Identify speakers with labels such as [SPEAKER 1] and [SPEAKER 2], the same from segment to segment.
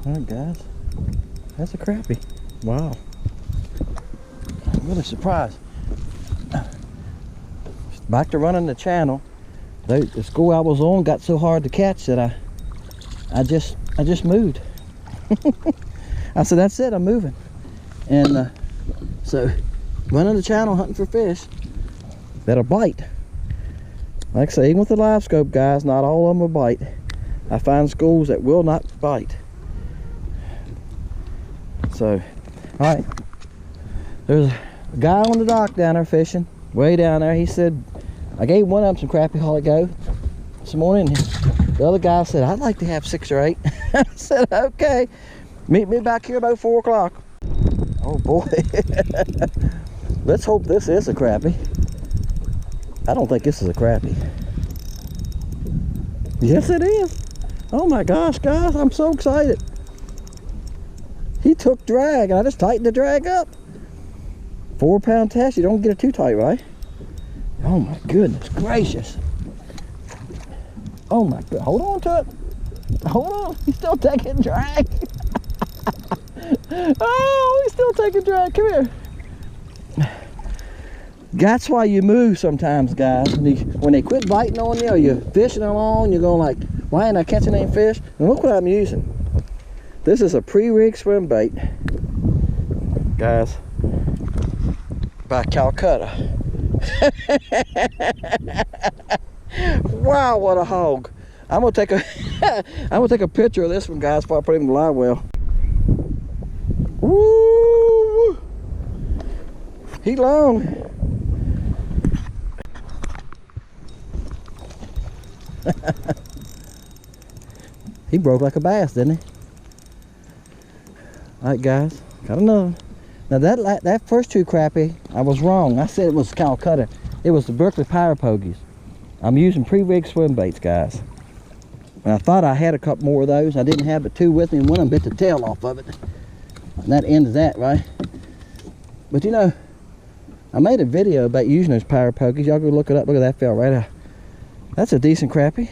[SPEAKER 1] Alright guys, that's a crappie. Wow. I'm really surprised. Back to running the channel. The school I was on got so hard to catch that I just moved. I said, that's it, I'm moving. And so running the channel, hunting for fish that'll bite. Like I say, even with the Livescope, guys, not all of them will bite. I find schools that will not bite. So, all right, there's a guy on the dock down there fishing, way down there. He said, I gave one of them some crappie a while ago this morning. The other guy said, I'd like to have 6 or 8. I said, okay, meet me back here about 4 o'clock. Oh boy. Let's hope this is a crappie. I don't think this is a crappie. Yes, it is. Oh my gosh, guys, I'm so excited. He took drag, and I just tightened the drag up. 4-pound test, you don't get it too tight, right? Oh my goodness gracious. Oh my god, hold on to it. Hold on, he's still taking drag. Oh, he's still taking drag, come here. That's why you move sometimes, guys. When they quit biting on you, or you're fishing along, you're going like, why ain't I catching any fish? And look what I'm using. This is a pre-rig swim bait, guys, by Calcutta. Wow, what a hog! I'm gonna take a picture of this one, guys, before I put him in the live well. Woo! He long. He broke like a bass, didn't he? All right, guys, got another. Now that first 2 crappie, I was wrong. I said it was Calcutta. It was the Berkley Power Pogies. I'm using pre-rig swim baits, guys. And I thought I had a couple more of those. I didn't have but 2 with me, and one of them bit the tail off of it. And that ended that, right? But you know, I made a video about using those Power Pogies. Y'all go look it up. Look at that, fell right out. That's a decent crappie.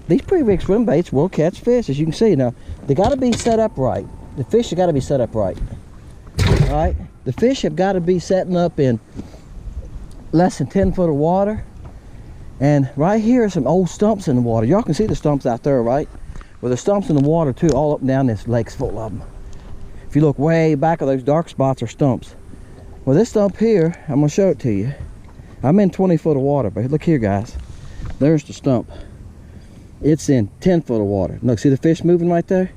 [SPEAKER 1] These pre-rig swim baits will catch fish, as you can see. Now, they got to be set up right. The fish have got to be set up right. All right? The fish have got to be setting up in less than 10 foot of water. And right here are some old stumps in the water. Y'all can see the stumps out there, right? Well, the stumps in the water, too, all up and down this lake's full of them. If you look way back, of those dark spots are stumps. Well, this stump here, I'm going to show it to you. I'm in 20 foot of water, but look here, guys. There's the stump. It's in 10 foot of water. Look, see the fish moving right there?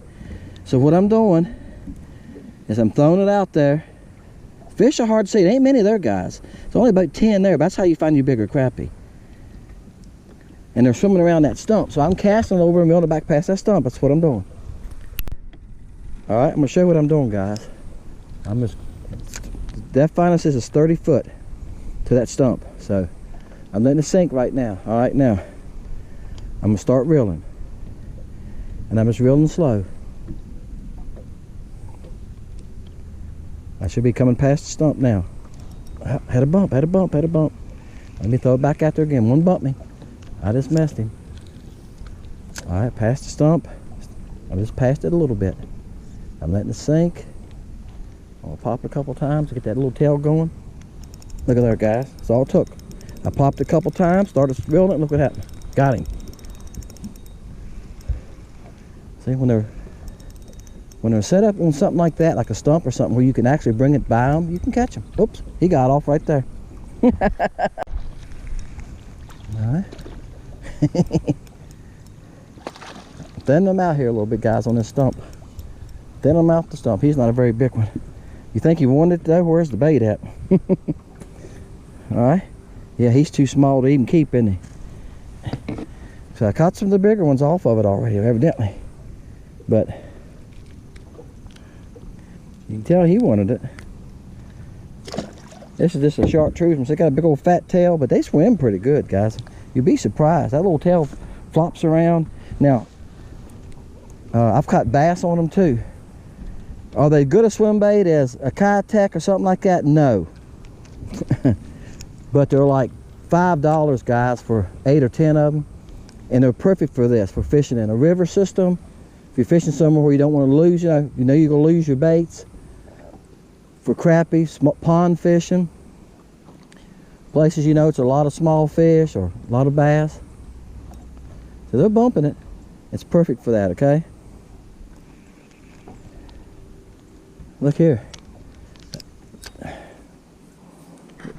[SPEAKER 1] So what I'm doing is I'm throwing it out there. Fish are hard to see. There ain't many there, guys. It's only about 10 there, but that's how you find your bigger crappie. And they're swimming around that stump. So I'm casting over and going to back past that stump. That's what I'm doing. All right, I'm gonna show you what I'm doing, guys. Depth finder says it's 30 foot to that stump. So I'm letting it sink right now. All right, now I'm gonna start reeling, and I'm just reeling slow. I should be coming past the stump now. Had a bump, had a bump, had a bump. Let me throw it back out there again. One bumped me. I just messed him. All right, past the stump. I just passed it a little bit. I'm letting it sink. I'll pop it a couple times to get that little tail going. Look at there, guys. That's all it took. I popped a couple times, started reeling it, and look what happened. Got him. See, when they're set up on something like that, like a stump or something where you can actually bring it by them, you can catch them. Oops, he got off right there. Alright. Thin them out here a little bit, guys, on this stump. Thin them out the stump. He's not a very big one. You think you wanted it though? Where's the bait at? Alright. Yeah, he's too small to even keep, isn't he? So I caught some of the bigger ones off of it already, evidently. But You can tell he wanted it. This is just a chartreuse. They got a big old fat tail, but they swim pretty good, guys. You'd be surprised. That little tail flops around. Now, I've caught bass on them too. Are they good a swim bait as a Kitech or something like that? No. But they're like $5, guys, for 8 or 10 of them. And they're perfect for this, for fishing in a river system. If you're fishing somewhere where you don't want to lose, you know you're going to lose your baits. For crappie, pond fishing. Places you know it's a lot of small fish or a lot of bass. So they're bumping it. It's perfect for that, okay? Look here.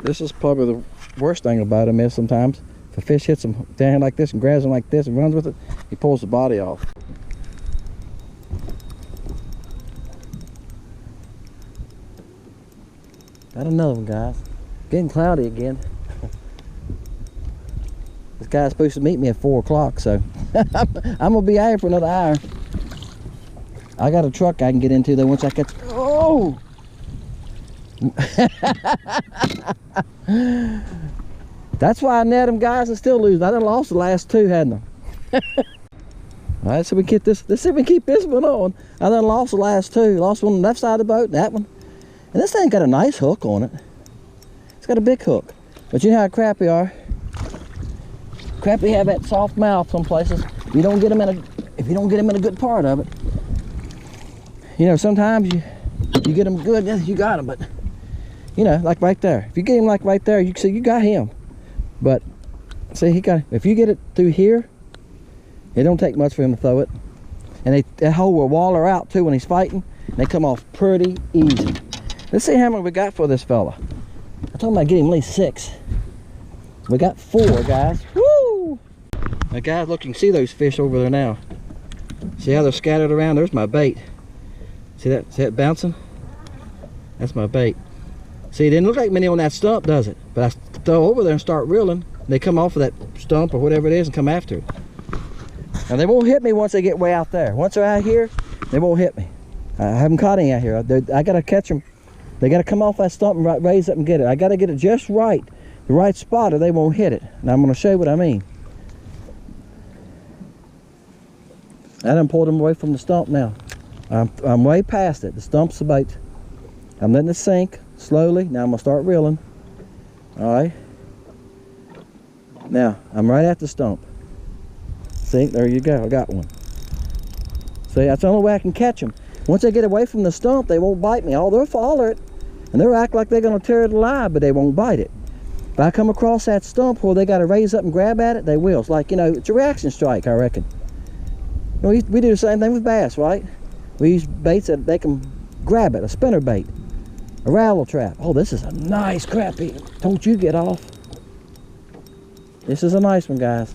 [SPEAKER 1] This is probably the worst thing about them is sometimes if a fish hits them down like this and grabs them like this and runs with it, he pulls the body off. Got another one, guys. Getting cloudy again. This guy's supposed to meet me at 4 o'clock, so I'm gonna be out here for another hour. I got a truck I can get into though once I get. Oh! That's why I net them, guys, and still lose. I done lost the last 2, hadn't I? All right, so we get this. Let's see if we can keep this one on. I done lost the last 2. Lost one on the left side of the boat, that one. And this thing got a nice hook on it. It's got a big hook. But you know how crappie are. Crappie have that soft mouth some places. If you don't get them in a good part of it. You know, sometimes you get them good, you got them, but you know, like right there. If you get him like right there, you can see you got him. But see, if you get it through here, it don't take much for him to throw it. And that hole will waller out too when he's fighting. They come off pretty easy. Let's see how many we got for this fella. I told him I'd get him at least 6. We got 4, guys. Woo! Now, guys, look, you can see those fish over there now. See how they're scattered around? There's my bait. See that? See that bouncing? That's my bait. See, it didn't look like many on that stump, does it? But I throw over there and start reeling. They come off of that stump or whatever it is and come after it. Now, they won't hit me once they get way out there. Once they're out here, they won't hit me. I haven't caught any out here. I got to catch them. They got to come off that stump and raise up and get it. I got to get it just right, the right spot, or they won't hit it. Now I'm going to show you what I mean. I done pulled them away from the stump now. I'm way past it. The stump's the bait. I'm letting it sink slowly. Now I'm going to start reeling. All right. Now I'm right at the stump. See, there you go. I got one. See, that's the only way I can catch them. Once they get away from the stump, they won't bite me. Oh, they'll follow it, and they'll act like they're going to tear it alive, but they won't bite it. If I come across that stump where they got to raise up and grab at it, they will. It's like, you know, it's a reaction strike, I reckon. You know, we do the same thing with bass, right? We use baits that they can grab it, a spinner bait, a rattle trap. Oh, this is a nice crappie. Don't you get off. This is a nice one, guys.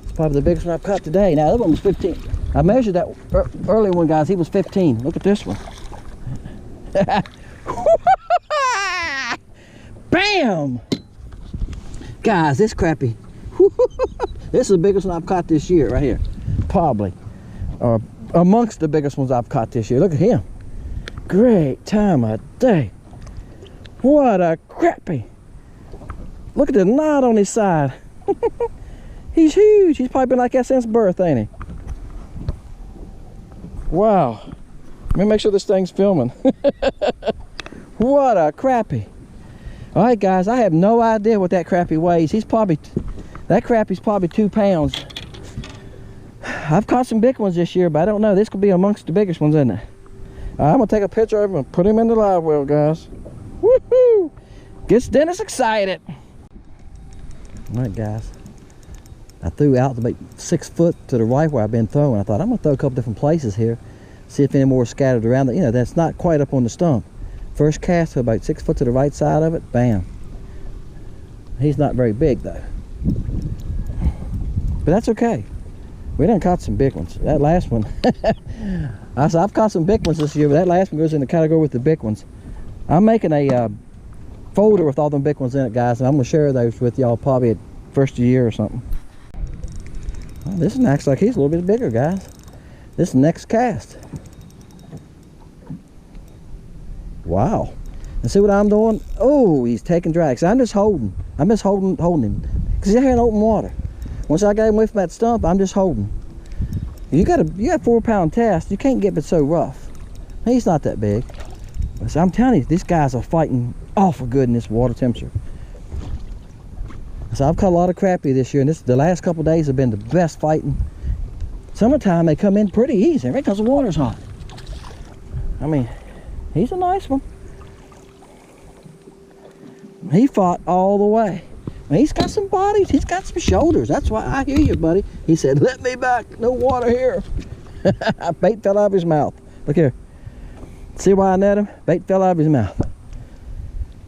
[SPEAKER 1] It's probably the biggest one I've caught today. Now, that one was 15. I measured that earlier one, guys. He was 15. Look at this one. Bam! Guys, this crappie. This is the biggest one I've caught this year, right here. Probably. Amongst the biggest ones I've caught this year. Look at him. Great time of day. What a crappie. Look at the knot on his side. He's huge. He's probably been like that since birth, ain't he? Wow. Let me make sure this thing's filming. What a crappie. All right, guys, I have no idea what that crappie weighs. That crappie's probably 2 pounds. I've caught some big ones this year, but I don't know. This could be amongst the biggest ones, isn't it? I'm going to take a picture of him and put him in the live well, guys. Woohoo! Gets Dennis excited. All right, guys. I threw out to about 6 foot to the right where I've been throwing. I thought, I'm going to throw a couple different places here. See if any more scattered around. You know, that's not quite up on the stump. First cast to about 6 foot to the right side of it. Bam. He's not very big, though. But that's okay. We done caught some big ones. That last one. I've caught some big ones this year, but that last one goes in the category with the big ones. I'm making a folder with all them big ones in it, guys, and I'm going to share those with y'all probably at first of the year or something. Well, this one acts like he's a little bit bigger, guys. This next cast. Wow. And see what I'm doing? Oh, he's taking drags. I'm just holding. I'm just holding him. Because he's here in open water. Once I got him away from that stump, I'm just holding. You got 4-pound test. You can't get it so rough. He's not that big. So I'm telling you, these guys are fighting awful good in this water temperature. So I've caught a lot of crappie this year, and the last couple of days have been the best fighting. Summertime, they come in pretty easy, right? Because the water's hot. I mean, he's a nice one. He fought all the way. He's got some body, he's got some shoulders. That's why I hear you, buddy. He said, let me back, no water here. Bait fell out of his mouth. Look here. See why I net him? Bait fell out of his mouth.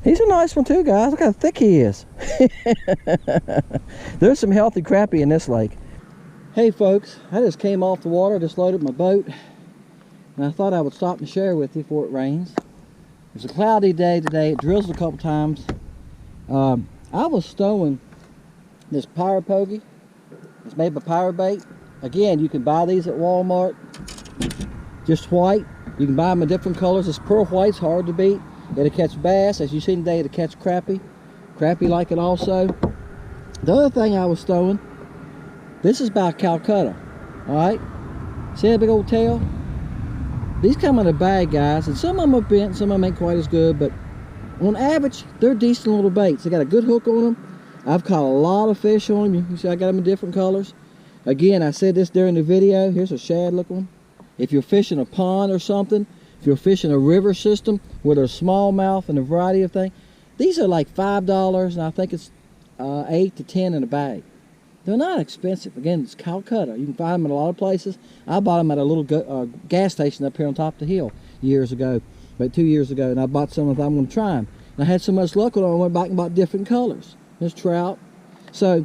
[SPEAKER 1] He's a nice one too, guys. Look how thick he is. There's some healthy crappie in this lake. Hey folks, I just came off the water, just loaded my boat, and I thought I would stop and share with you before it rains. It's a cloudy day today. It drizzled a couple times. I was stowing this Power Pogy. It's made by Power Bait. Again, you can buy these at Walmart. Just white. You can buy them in different colors. This pearl white's hard to beat. It'll catch bass. As you've seen today, it'll catch crappie. Crappie like it also. The other thing I was stowing, this is by Calcutta. Alright? See that big old tail? These come in a bag, guys, and some of them are bent, some of them ain't quite as good, but on average, they're decent little baits. They got a good hook on them. I've caught a lot of fish on them. You can see I got them in different colors. Again, I said this during the video. Here's a shad looking one. If you're fishing a pond or something, if you're fishing a river system where there's smallmouth and a variety of things, these are like $5, and I think it's 8 to 10 in a bag. They're not expensive. Again, it's Calcutta. You can find them in a lot of places. I bought them at a little gas station up here on top of the hill years ago, about 2 years ago, and I bought some of them. I'm going to try them. And I had so much luck with them, I went back and bought different colors. There's trout. So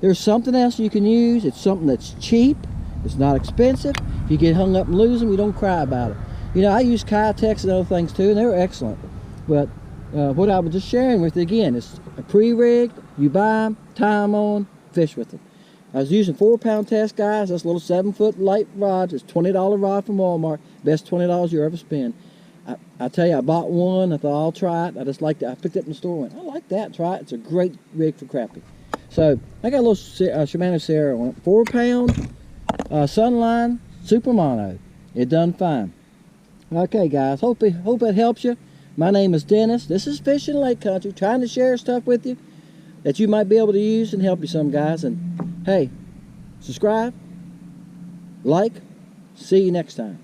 [SPEAKER 1] there's something else you can use. It's something that's cheap. It's not expensive. If you get hung up and lose them, you don't cry about it. You know, I use Kitex and other things too, and they were excellent. But what I was just sharing with you again, it's a pre-rigged. You buy them, tie them on, fish with them. I was using 4-pound test, guys. That's a little 7-foot light rods. It's $20 rod from Walmart. Best $20 you ever spend. I tell you, I bought one. I thought I'll try it. I just liked it. I picked it up in the store and went, I like that. Try it. It's a great rig for crappie. So I got a little Shimano Sierra on it. 4-pound Sunline Super Mono. It done fine. Okay, guys. Hope it helps you. My name is Dennis. This is Fishing Lake Country. Trying to share stuff with you that you might be able to use and help you some, guys. And hey, subscribe, like, see you next time.